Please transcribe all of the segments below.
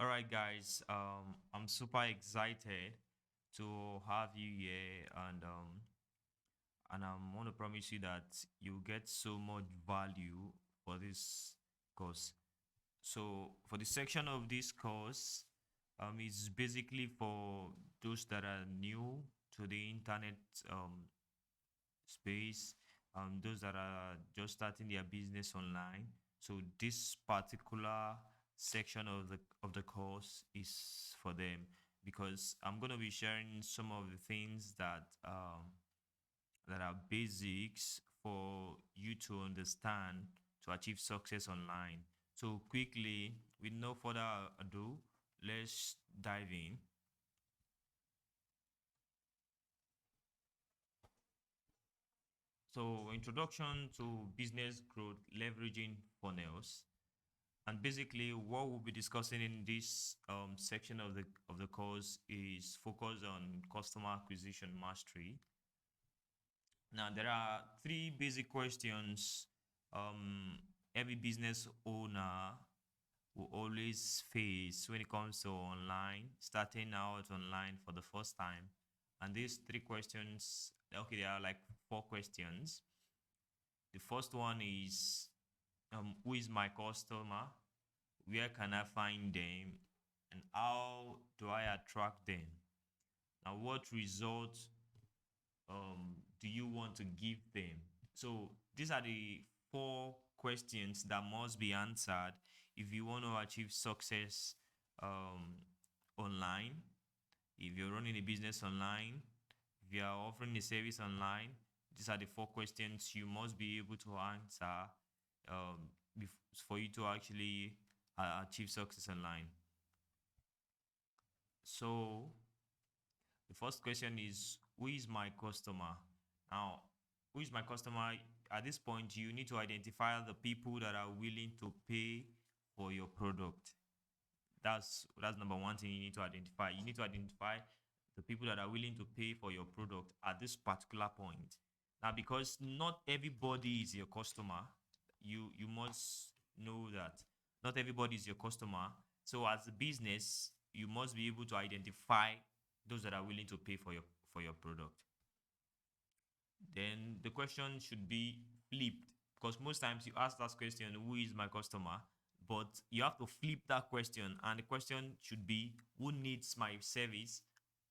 All right, guys. I'm super excited to have you here, and I want to promise you that you get so much value for this course. So, for the section of this course, it's basically for those that are new to the internet space, those that are just starting their business online. So this particular section of the course is for them because I'm going to be sharing some of the things that are basics for you to understand to achieve success online. So quickly, with no further ado, let's dive in. So, introduction to business growth leveraging funnels. And basically, what we'll be discussing in this section of the course is focus on customer acquisition mastery. Now, there are three basic questions every business owner will always face when it comes to online, starting out online for the first time. And these three questions, okay, there are like four questions. The first one is who is my customer? Where can I find them? And how do I attract them? Now, what result do you want to give them? So, these are the four questions that must be answered if you want to achieve success online. If you're running a business online, if you are offering a service online, these are the four questions you must be able to answer um, for you to actually achieve success online. So the first question is, who is my customer? Now, who is my customer? At this point, you need to identify the people that are willing to pay for your product. That's number one thing you need to identify. You need to identify the people that are willing to pay for your product at this particular point. Now, because not everybody is your customer, you must know that not everybody is your customer. So as a business, you must be able to identify those that are willing to pay for your product. Then the question should be flipped, because most times you ask that question, who is my customer? But you have to flip that question, and the question should be, who needs my service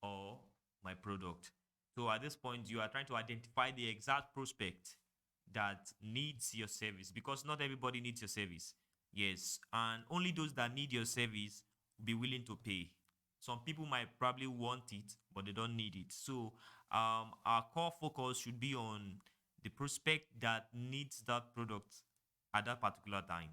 or my product? So at this point, you are trying to identify the exact prospect that needs your service, because not everybody needs your service. Yes, and only those that need your service will be willing to pay. Some people might probably want it, but they don't need it. So our core focus should be on the prospect that needs that product at that particular time.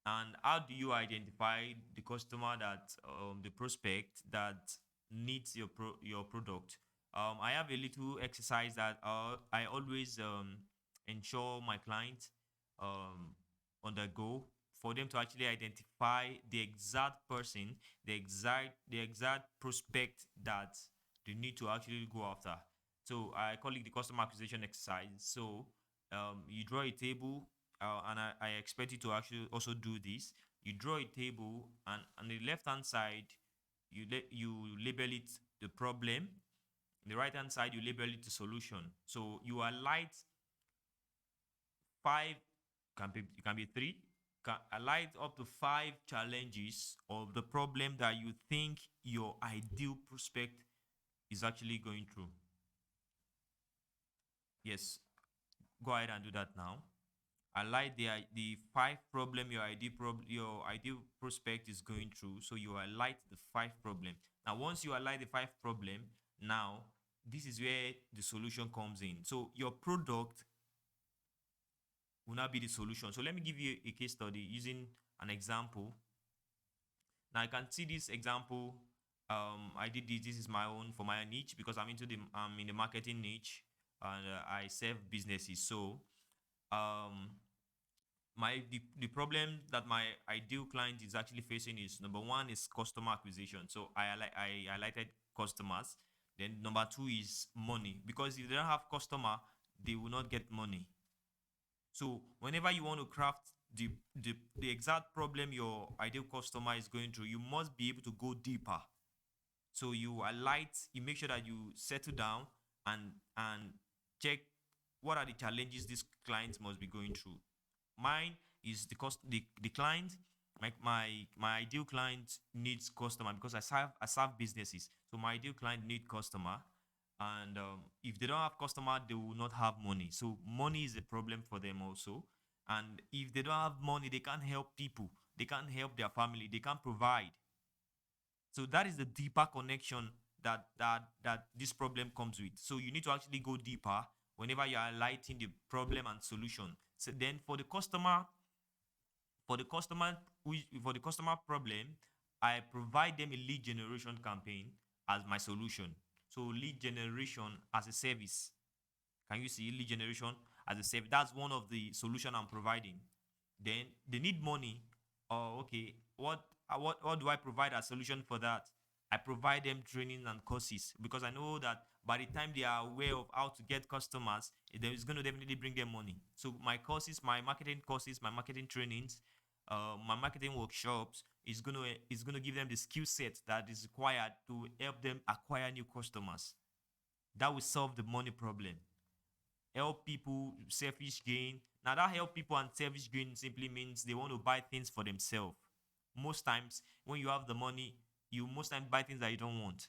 And how do you identify the customer that the prospect that needs your product? I have a little exercise that I always ensure my clients undergo for them to actually identify the exact person, the exact prospect that they need to actually go after. So I call it the customer acquisition exercise. So you draw a table, and I expect you to actually also do this. You draw a table, and on the left hand side, you label it the problem. On the right hand side, you label it the solution. So you highlight five, can be three, can highlight up to five challenges of the problem that you think your ideal prospect is actually going through. Yes, go ahead and do that now. Highlight the five problem your ideal prospect is going through. So you highlight the five problem. Now, once you highlight the five problem, now this is where the solution comes in. So your product will not be the solution. So let me give you a case study using an example. Now I can see this example. I did this. This is my own for my niche, because I'm in the marketing niche, and I serve businesses. So the problem that my ideal client is actually facing is, number one is customer acquisition. So I highlighted customers. Then number two is money, because if they don't have customer, they will not get money. So whenever you want to craft the exact problem your ideal customer is going through, you must be able to go deeper. So you alight, you make sure that you settle down and check what are the challenges these clients must be going through. Mine is the client. My ideal client needs customer because I serve businesses. So my ideal client need customer, and if they don't have customer, they will not have money. So money is a problem for them also. And if they don't have money, they can't help people. They can't help their family. They can't provide. So that is the deeper connection that this problem comes with. So you need to actually go deeper whenever you are highlighting the problem and solution. So then for the customer for the customer problem, I provide them a lead generation campaign as my solution. So lead generation as a service. Can you see lead generation as a service? That's one of the solution I'm providing. Then they need money. Oh, okay. What do I provide as solution for that? I provide them training and courses because I know that by the time they are aware of how to get customers, it's going to definitely bring them money. So my courses, my marketing courses, my marketing trainings, my marketing workshops is gonna give them the skill set that is required to help them acquire new customers. That will solve the money problem. Help people, selfish gain. Now that help people and selfish gain simply means they want to buy things for themselves. Most times when you have the money, you most times buy things that you don't want.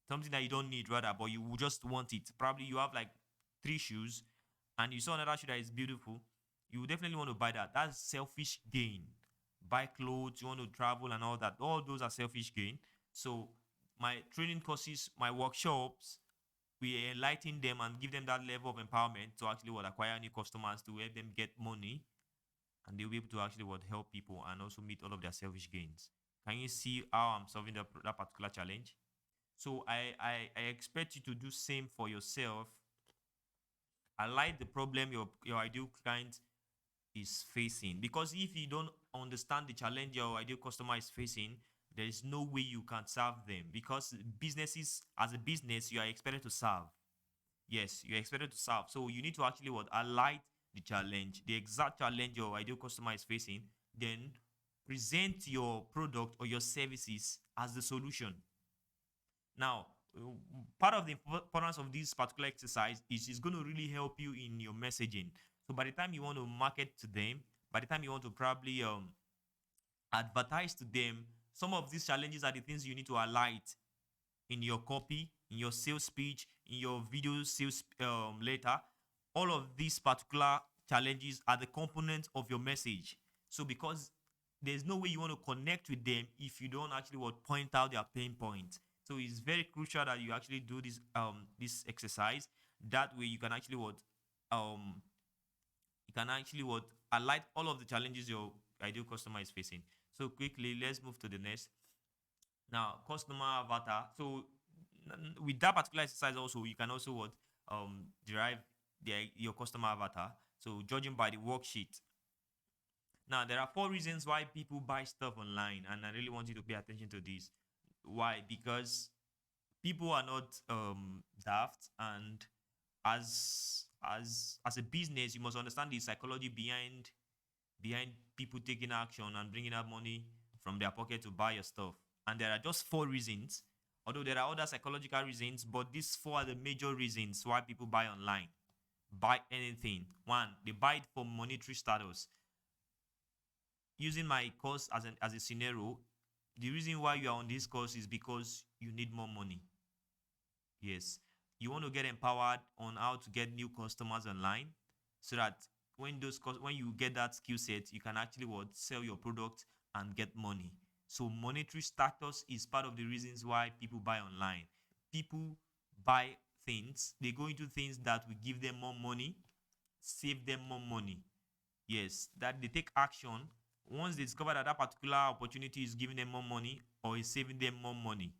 Something that you don't need rather, but you just want it. Probably you have like 3 shoes and you saw another shoe that is beautiful. You definitely want to buy that. That's selfish gain. Buy clothes, you want to travel and all that. All those are selfish gain. So my training courses, my workshops, we enlighten them and give them that level of empowerment to actually acquire new customers, to help them get money, and they'll be able to actually help people and also meet all of their selfish gains. Can you see how I'm solving that particular challenge? So I expect you to do same for yourself. Highlight the problem your ideal client is facing, because if you don't understand the challenge your ideal customer is facing, there is no way you can serve them, because businesses, as a business, you are expected to serve. Yes, you're expected to serve. So you need to actually highlight the challenge, the exact challenge your ideal customer is facing, then present your product or your services as the solution. Now, part of the importance of this particular exercise is it's going to really help you in your messaging. So by the time you want to market to them, by the time you want to probably advertise to them, some of these challenges are the things you need to highlight in your copy, in your sales speech, in your video sales letter. All of these particular challenges are the components of your message. So because there's no way you want to connect with them if you don't actually point out their pain points. So it's very crucial that you actually do this exercise. That way you can actually highlight all of the challenges your ideal customer is facing. So quickly, let's move to the next. Now, customer avatar. So with that particular exercise also, you can also derive your customer avatar. So judging by the worksheet. Now, there are 4 reasons why people buy stuff online, and I really want you to pay attention to this. Why? Because people are not daft, and as a business, you must understand the psychology behind people taking action and bringing out money from their pocket to buy your stuff. And there are just 4 reasons, although there are other psychological reasons, but these 4 are the major reasons why people buy online. Buy anything. 1, they buy it for monetary status. Using my course as a scenario, the reason why you are on this course is because you need more money. Yes, you want to get empowered on how to get new customers online, so that when you get that skill set, you can actually sell your product and get money. So monetary status is part of the reasons why people buy online. People buy things, they go into things that will give them more money, save them more money. Yes, that they take action once they discover that particular opportunity is giving them more money or is saving them more money.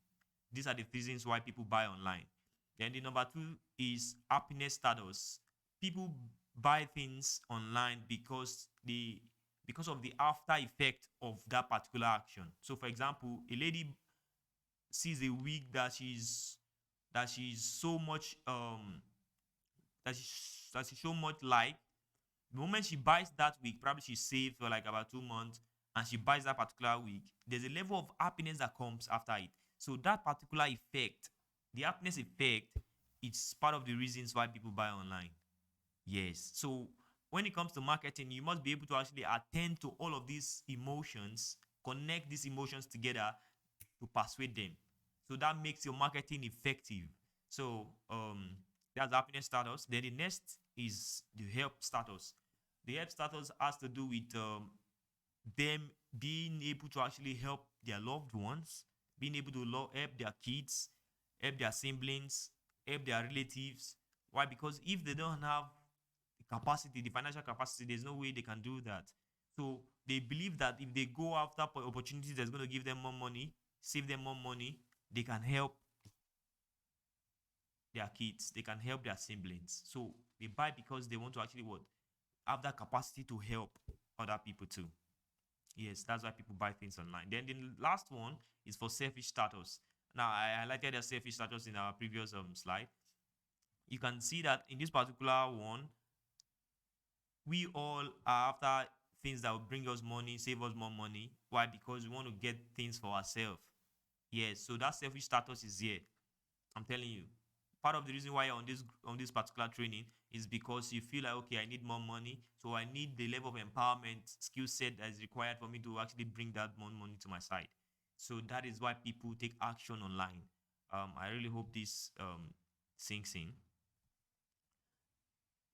These are the reasons why people buy online. Then the number 2 is happiness status. People buy things online because of the after effect of that particular action. So for example, a lady sees a wig that she's so much like, The moment she buys that week, probably she saved for like about 2 months, and she buys that particular week, there's a level of happiness that comes after it. So that particular effect, the happiness effect, it's part of the reasons why people buy online. Yes. So when it comes to marketing, you must be able to actually attend to all of these emotions, connect these emotions together to persuade them. So that makes your marketing effective. So that's happiness status. Then the next is the help status. The help status has to do with them being able to actually help their loved ones, being able to help their kids, help their siblings, help their relatives. Why? Because if they don't have the capacity, the financial capacity, there's no way they can do that. So they believe that if they go after opportunities that's going to give them more money, save them more money, they can help their kids, they can help their siblings. So they buy because they want to actually what? Have that capacity to help other people too. Yes, that's why people buy things online. Then the last one is for selfish status. Now, I highlighted the selfish status in our previous slide. You can see that in this particular one, we all are after things that will bring us money, save us more money. Why? Because we want to get things for ourselves. Yes, so that selfish status is here. I'm telling you. Part of the reason why you're on this particular training is because you feel like, okay, I need more money, so I need the level of empowerment skill set that is required for me to actually bring that more money to my side. So that is why people take action online. I really hope this sinks in.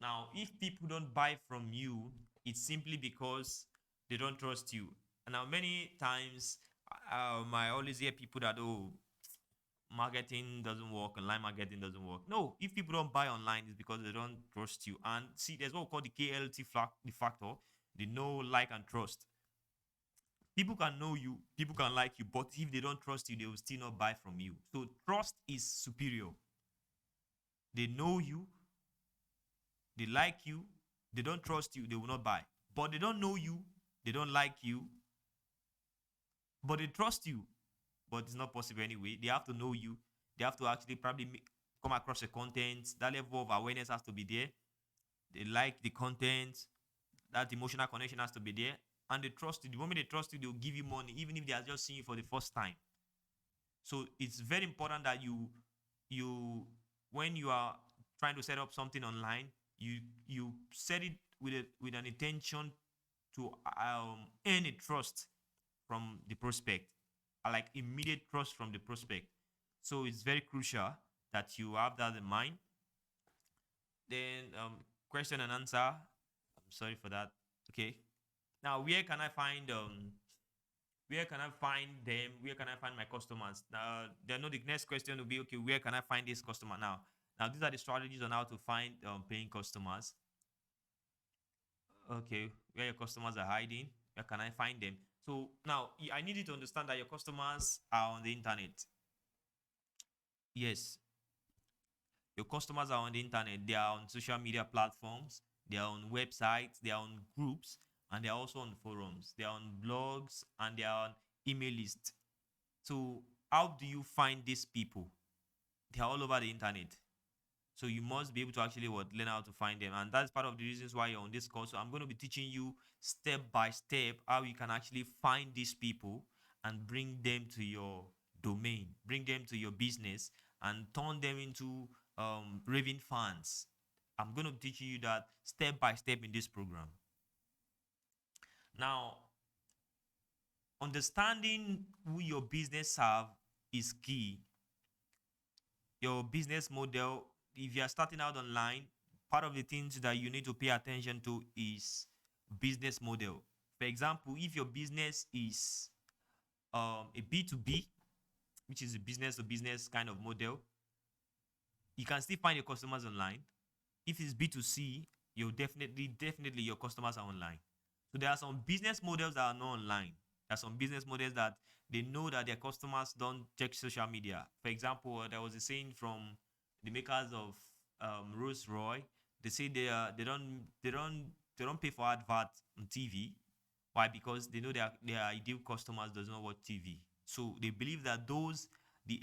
Now, if people don't buy from you, it's simply because they don't trust you. Now, many times, I always hear people that, oh, marketing doesn't work, online marketing doesn't work. No, if people don't buy online, it's because they don't trust you. And see, there's what we call the KLT factor, the know, like, and trust. People can know you, people can like you, but if they don't trust you, they will still not buy from you. So trust is superior. They know you, they like you, they don't trust you, they will not buy. But they don't know you, they don't like you, but they trust you. But it's not possible anyway. They have to know you. They have to actually probably come across the content. That level of awareness has to be there. They like the content. That emotional connection has to be there. And they trust you. The moment they trust you, they'll give you money, even if they are just seeing you for the first time. So it's very important that you when you are trying to set up something online, you set it with an intention to earn a trust from the prospect, like immediate trust from the prospect. So it's very crucial that you have that in mind. Then question and answer. I'm sorry for that. Okay. Now, where can I find where can I find them? Where can I find my customers? Now, the next question will be, okay, where can I find this customer now? Now, these are the strategies on how to find paying customers. Okay, where your customers are hiding, where can I find them? So now I need you to understand that your customers are on the internet. Yes, your customers are on the internet. They are on social media platforms, they are on websites, they are on groups, and they are also on forums. They are on blogs, and they are on email lists. So how do you find these people? They are all over the internet. So you must be able to actually learn how to find them. And that's part of the reasons why you're on this course. So I'm going to be teaching you step by step how you can actually find these people and bring them to your domain, bring them to your business, and turn them into raving fans. I'm going to teach you that step by step in this program. Now, understanding who your business serve is key. Your business model, if you are starting out online, part of the things that you need to pay attention to is business model. For example, if your business is a B2B, which is a business to business kind of model, you can still find your customers online. If it's B2C, you'll definitely your customers are online. So there are some business models that are not online. There are some business models that they know that their customers don't check social media. For example, there was a saying from the makers of Rolls Royce. They say they don't pay for adverts on TV. Why? Because they know their ideal customers does not watch TV. So they believe that the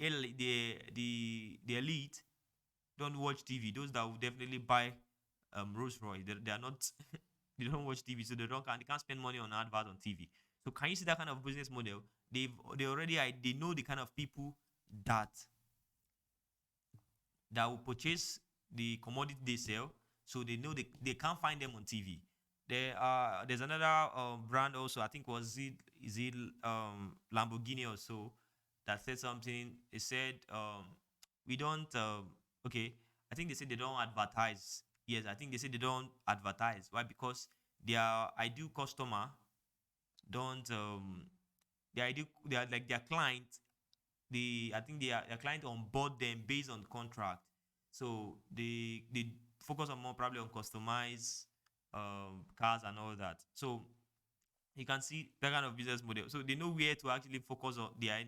elite don't watch TV. Those that will definitely buy Rolls Royce, they are not They don't watch TV, so they can't spend money on advert on TV. So can you see that kind of business model? They know the kind of people that will purchase the commodity they sell, so they know they can't find them on TV. There's another brand also, I think is it Lamborghini or so, that said something. It said we don't okay, I think they said they don't advertise. Yes, I think they said they don't advertise. Why? Because their ideal customer don't their like their client, I think their client onboard them based on contract. So they focus on more probably on customized cars and all that. So you can see that kind of business model. So they know where to actually focus on their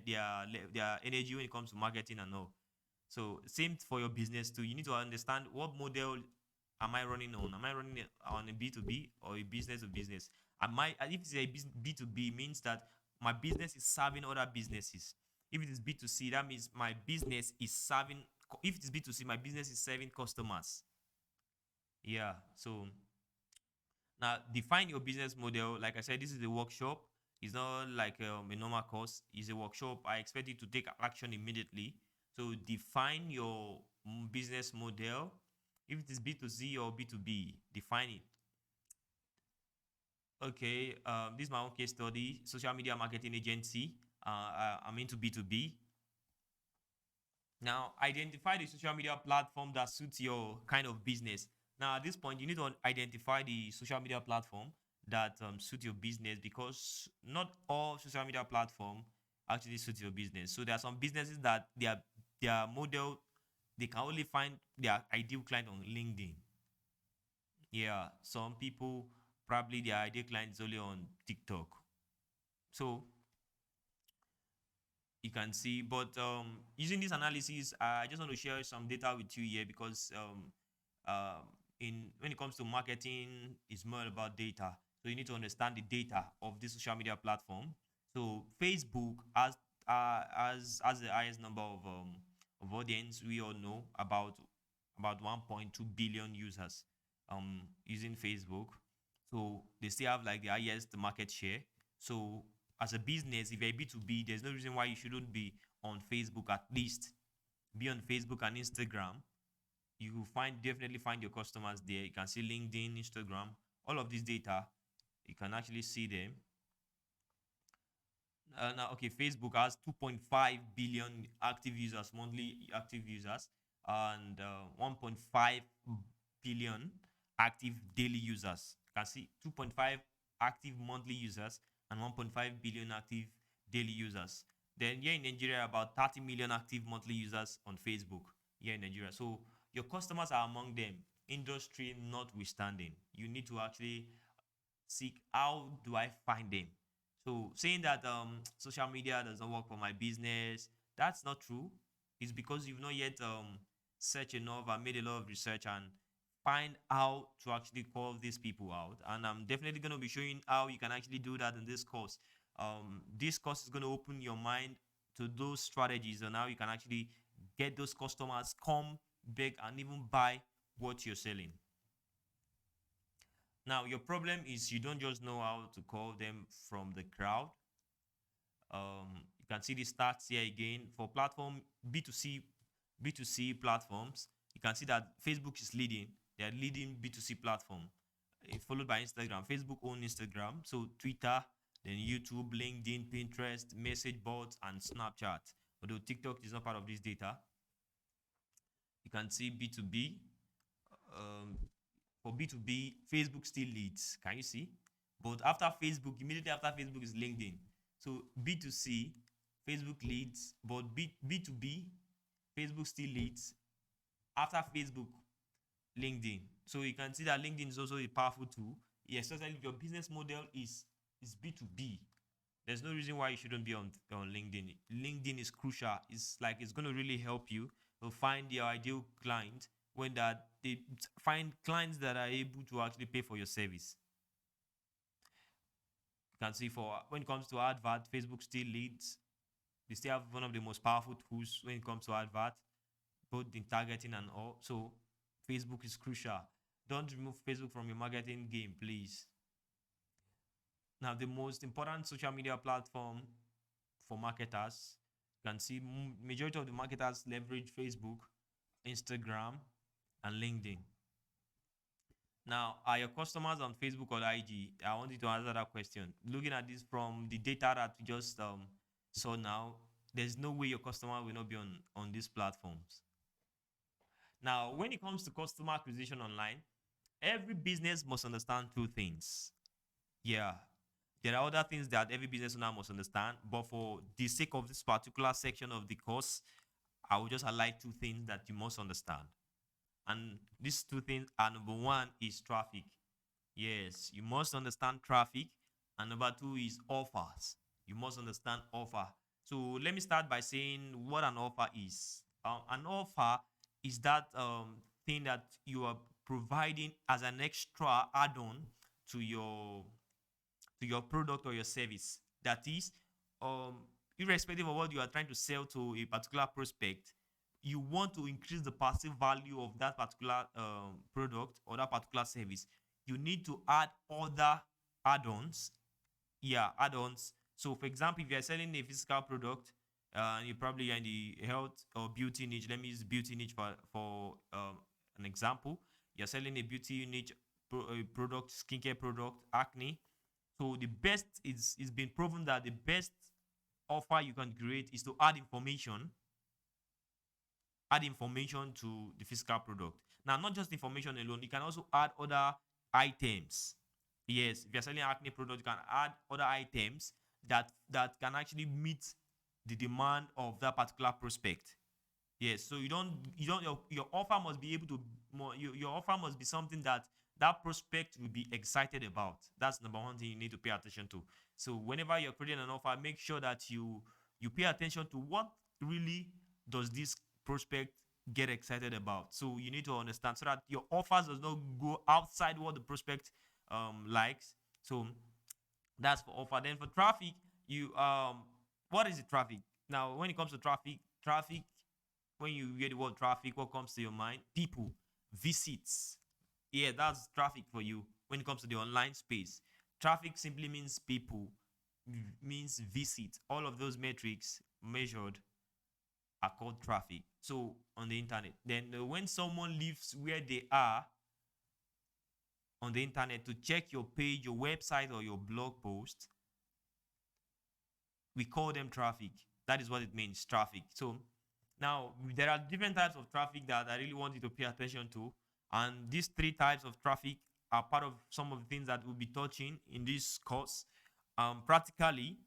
energy when it comes to marketing and all. So same for your business too. You need to understand what model am I running on. Am I running it on a B2B or a business to business? If it's a B2B, means that my business is serving other businesses. If it is B2C, that means my business is serving. If it is B2C, my business is serving customers. Yeah. So now define your business model. Like I said, this is a workshop. It's not like a normal course. It's a workshop. I expect you to take action immediately. So define your business model. If it is B2C or B2B, define it. Okay, this is my own case study. Social media marketing agency. I'm into B2B. Now, identify the social media platform that suits your kind of business. Now, at this point, you need to identify the social media platform that suit your business, because not all social media platform actually suit your business. So there are some businesses that their model, they can only find their ideal client on LinkedIn. Yeah, some people probably their ideal client is only on TikTok. So you can see, but using this analysis, I just want to share some data with you here, because in when it comes to marketing, it's more about data. So you need to understand the data of this social media platform. So Facebook has the highest number of audience. We all know about 1.2 billion users using Facebook. So they still have like the highest market share. So as a business, if you're a B2B, there's no reason why you shouldn't be on Facebook. At least be on Facebook and Instagram. You will definitely find your customers there. You can see LinkedIn, Instagram, all of this data. You can actually see them. Now, okay, Facebook has 2.5 billion active users, monthly active users, and 1.5 billion active daily users. You can see 2.5 active monthly users and 1.5 billion active daily users. Then here in Nigeria, about 30 million active monthly users on Facebook here in Nigeria. So your customers are among them, industry notwithstanding. You need to actually seek, how do I find them? So saying that social media does not work for my business, that's not true. It's because you've not yet searched enough and made a lot of research and find how to actually call these people out. And I'm definitely going to be showing how you can actually do that in this course. This course is going to open your mind to those strategies and how you can actually get those customers come back and even buy what you're selling. Now, your problem is you don't just know how to call them from the crowd. You can see the stats here again for platform B2C platforms. You can see that Facebook is leading. They are leading B2C platform, followed by Instagram. Facebook owns Instagram, so Twitter, then YouTube, LinkedIn, Pinterest, message boards, and Snapchat. Although TikTok is not part of this data. You can see B2B. For B2B, Facebook still leads. Can you see? But after Facebook, immediately after Facebook is LinkedIn. So B2C, Facebook leads, but B2B, Facebook still leads. After Facebook, LinkedIn. So you can see that LinkedIn is also a powerful tool. Especially if your business model is B2B. There's no reason why you shouldn't be on LinkedIn. LinkedIn is crucial. It's going to really help you to find your ideal client, when that they find clients that are able to actually pay for your service. You can see for when it comes to advert, Facebook still leads. They still have one of the most powerful tools when it comes to advert, both in targeting and all. So Facebook is crucial. Don't remove Facebook from your marketing game, please. Now, the most important social media platform for marketers, you can see majority of the marketers leverage Facebook, Instagram, and LinkedIn. Now, are your customers on Facebook or IG? I want you to answer that question. Looking at this from the data that we just saw now, there's no way your customer will not be on these platforms. Now, when it comes to customer acquisition online, every business must understand two things. Yeah, there are other things that every business owner must understand, but for the sake of this particular section of the course, I will just highlight two things that you must understand. And these two things are: number one is traffic. Yes, you must understand traffic. And number two is offers. You must understand offer. So let me start by saying what an offer is. An offer is that thing that you are providing as an extra add-on to your product or your service. That is, irrespective of what you are trying to sell to a particular prospect, you want to increase the passive value of that particular product or that particular service. You need to add other add-ons. Yeah, add-ons. So, for example, if you're selling a physical product, you probably are in the health or beauty niche. Let me use beauty niche for an example. You're selling a beauty niche product, skincare product, acne. So the best it's been proven that the best offer you can create is to add information to the physical product. Now, not just information alone, you can also add other items. Yes, if you're selling acne product, you can add other items that can actually meet the demand of that particular prospect. Yes, so your offer must be able to your offer must be something that prospect will be excited about. That's number one thing you need to pay attention to. So whenever you're creating an offer, make sure that you pay attention to what really does this prospect get excited about. So you need to understand so that your offers does not go outside what the prospect likes. So that's for offer. Then for traffic, you what is the traffic? Now, when it comes to traffic, when you hear the word traffic, what comes to your mind? People, visits. Yeah, that's traffic for you when it comes to the online space. Traffic simply means people, means visit. All of those metrics measured are called traffic. So on the internet, then when someone leaves where they are on the internet to check your page, your website, or your blog post, we call them traffic. That is what it means, traffic. So now there are different types of traffic that I really want you to pay attention to. And these three types of traffic are part of some of the things that we'll be touching in this course. Practically,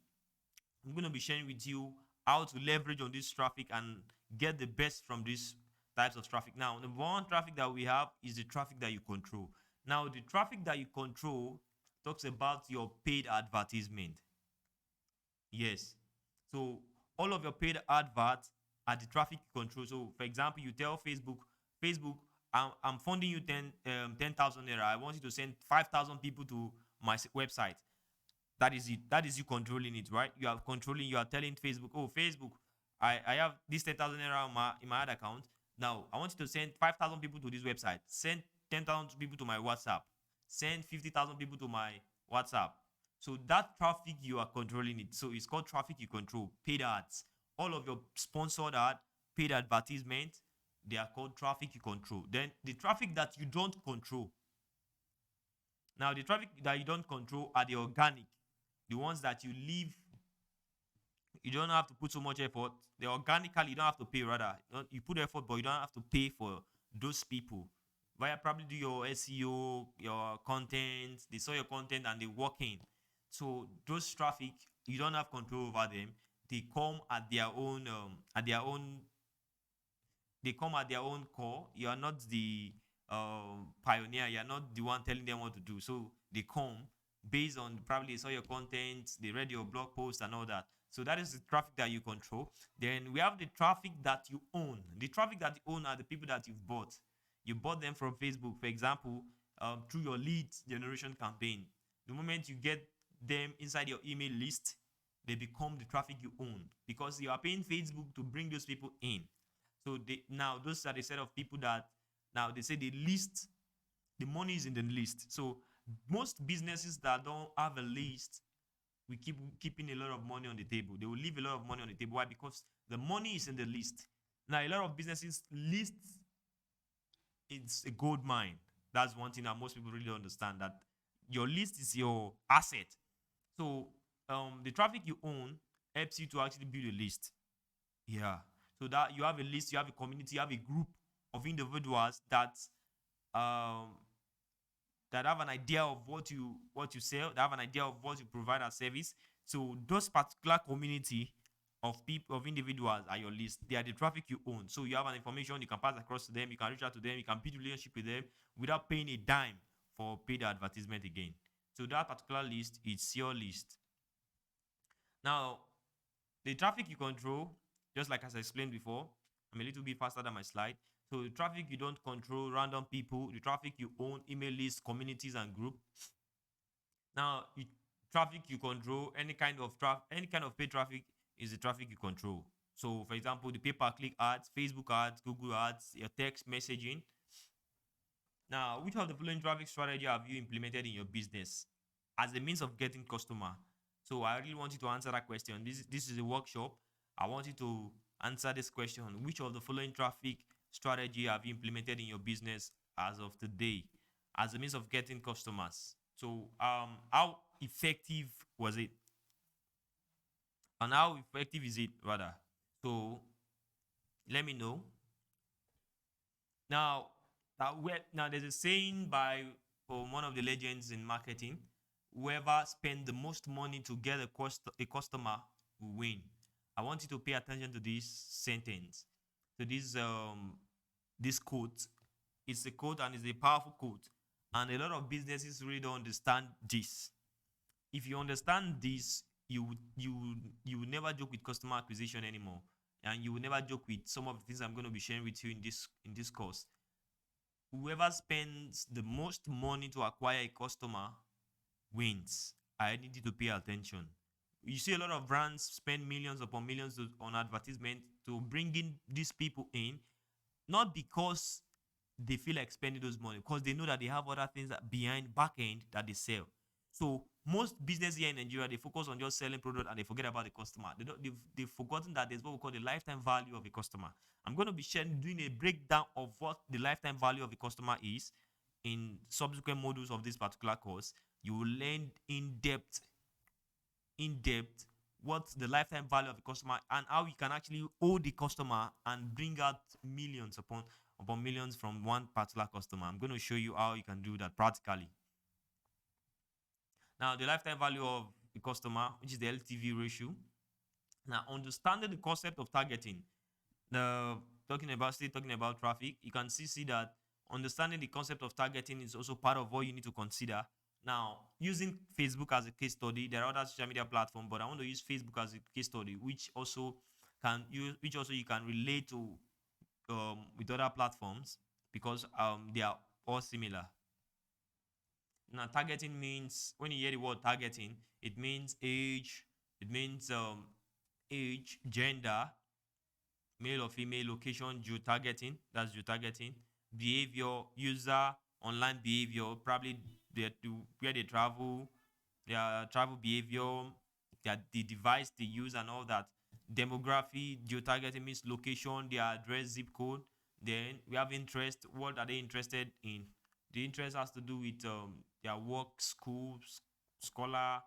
I'm going to be sharing with you how to leverage on this traffic and get the best from these types of traffic. Now, the one traffic that we have is the traffic that you control. Now, the traffic that you control talks about your paid advertisement. Yes. So all of your paid adverts are the traffic you control. So, for example, you tell Facebook, I'm funding you 10,000 naira. I want you to send 5,000 people to my website. That is it. That is you controlling it, right? You are controlling. You are telling Facebook, oh, Facebook, I have this 10,000 naira in my ad account. Now, I want you to send 5,000 people to this website. Send 10,000 people to my WhatsApp. Send 50,000 people to my WhatsApp. So that traffic, you are controlling it. So it's called traffic you control. Paid ads. All of your sponsored ad, paid advertisement, they are called traffic you control. Then the traffic that you don't control. Now, the traffic that you don't control are the organic. The ones that you leave, you don't have to put so much effort. The organically, you don't have to pay, rather. You put effort, but you don't have to pay for those people. Via probably do your SEO, your content, they saw your content and they walk in. So those traffic, you don't have control over them. They come at their own they come at their own core. You are not the pioneer. You are not the one telling them what to do. So they come based on probably they saw your content, they read your blog post and all that. So that is the traffic that you control. Then we have the traffic that you own. The traffic that you own are the people that you've bought. You bought them from Facebook, for example, through your lead generation campaign. The moment you get them inside your email list, they become the traffic you own because you are paying Facebook to bring those people in. So now those are the set of people that now they say they list The money is in the list. So most businesses that don't have a list, we keep keeping a lot of money on the table. They will leave a lot of money on the table. Why? Because the money is in the list. Now, a lot of businesses list, it's a gold mine. That's one thing that most people really understand, that your list is your asset. So the traffic you own helps you to actually build a list. Yeah. So that you have a list, you have a community, you have a group of individuals um that have an idea of what you sell, that have an idea of what you provide as service. So those particular community of people, of individuals, are your list. They are the traffic you own. So you have an information you can pass across to them, you can reach out to them, you can build relationship with them without paying a dime for paid advertisement again. So that particular list is your list. Now, the traffic you control, just like as I explained before, I'm a little bit faster than my slide. So the traffic you don't control, random people. The traffic you own, email lists, communities, and group. Now, traffic you control, any kind of paid traffic is the traffic you control. So, for example, the pay-per-click ads, Facebook ads, Google ads, your text messaging. Now, which of the following traffic strategy have you implemented in your business as a means of getting customer? So I really want you to answer that question. This is a workshop. I want you to answer this question. Which of the following traffic strategy have you implemented in your business as of today as a means of getting customers? So how effective was it? And how effective is it rather? So let me know. Now, now there's a saying by one of the legends in marketing: whoever spends the most money to get a customer will win. I want you to pay attention to this sentence. So this quote, it's a quote and it's a powerful quote. And a lot of businesses really don't understand this. If you understand this, you will never joke with customer acquisition anymore, and you will never joke with some of the things I'm going to be sharing with you in this course. Whoever spends the most money to acquire a customer wins. I need you to pay attention. You see a lot of brands spend millions upon millions on advertisement to bring in these people in, not because they feel like spending those money, because they know that they have other things behind back end that they sell. So most business here in Nigeria, they focus on just selling product and they forget about the customer. They've forgotten that there's what we call the lifetime value of a customer. I'm going to be doing a breakdown of what the lifetime value of a customer is in subsequent modules of this particular course. You will learn in depth what's the lifetime value of a customer and how you can actually hold the customer and bring out millions upon millions from one particular customer. I'm going to show you how you can do that practically. Now, the lifetime value of the customer, which is the LTV ratio. Now, understanding the concept of targeting. Talking about traffic, you can see that understanding the concept of targeting is also part of what you need to consider. Now, using Facebook as a case study, there are other social media platforms, but I want to use Facebook as a case study, which also you can relate to with other platforms, because they are all similar. Now, targeting means, when you hear the word targeting, it means age, gender, male or female, location, geo-targeting, that's geo-targeting, behavior, user, online behavior, probably where they travel, their travel behavior, the device they use and all that. Demography, geo-targeting means location, their address, zip code. Then we have interest. What are they interested in? The interest has to do with their work, schools, scholar,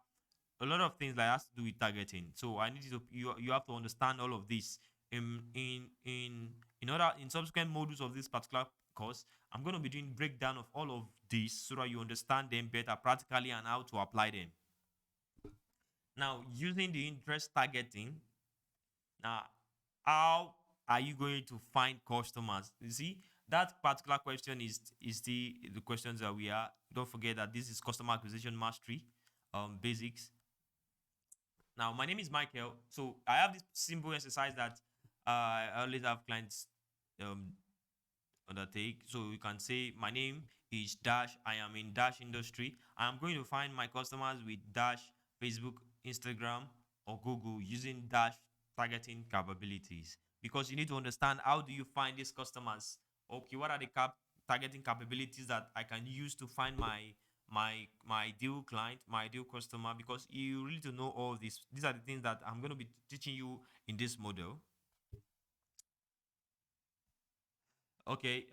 a lot of things that has to do with targeting. So I need you have to understand all of this. In subsequent modules of this particular course, I'm going to be doing breakdown of all of this so that you understand them better practically and how to apply them. Now, using the interest targeting, now how are you going to find customers? You see, that particular question is the questions that we are. Don't forget that this is customer acquisition mastery basics. Now, my name is Michael. So I have this simple exercise that I always have clients undertake. So you can say, my name is Dash. I am in Dash industry. I am going to find my customers with Dash, Facebook, Instagram, or Google using Dash targeting capabilities. Because you need to understand, how do you find these customers? Okay, what are the targeting capabilities that I can use to find my ideal client, my ideal customer, because you really to know all of this. These are the things that I'm going to be teaching you in this model. Okay.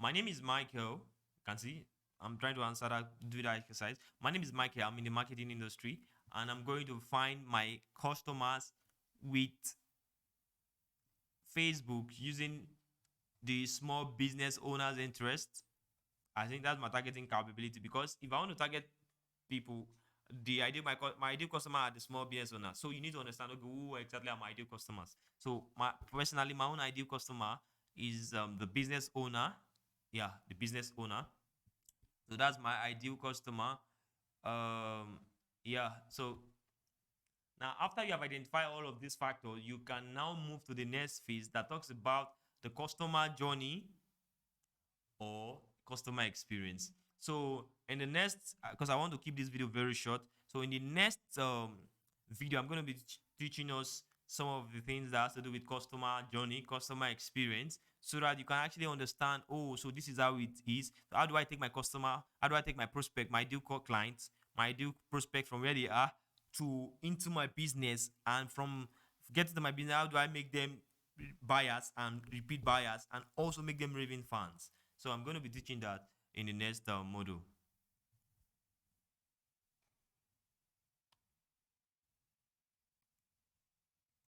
My name is Michael. You can see I'm trying to answer that, do that exercise. My name is Michael. I'm in the marketing industry, and I'm going to find my customers with Facebook using the small business owners' interest. I think that's my targeting capability, because if I want to target people, the ideal my ideal customer are the small business owners. So you need to understand, okay, who exactly are my ideal customers. So my own ideal customer is the business owner. Yeah, the business owner. So that's my ideal customer. Um, yeah. So now, after you have identified all of these factors, you can now move to the next phase that talks about the customer journey or customer experience. So in the next, because I want to keep this video very short, so in the next video, I'm going to be teaching us some of the things that has to do with customer journey, customer experience, so that you can actually understand, oh, so this is how it is. So how do I take my customer, how do I take my prospect, my ideal clients, my ideal prospect from where they are to into my business, and from getting to my business, how do I make them buyers and repeat buyers, and also make them raving fans. So I'm going to be teaching that in the next module.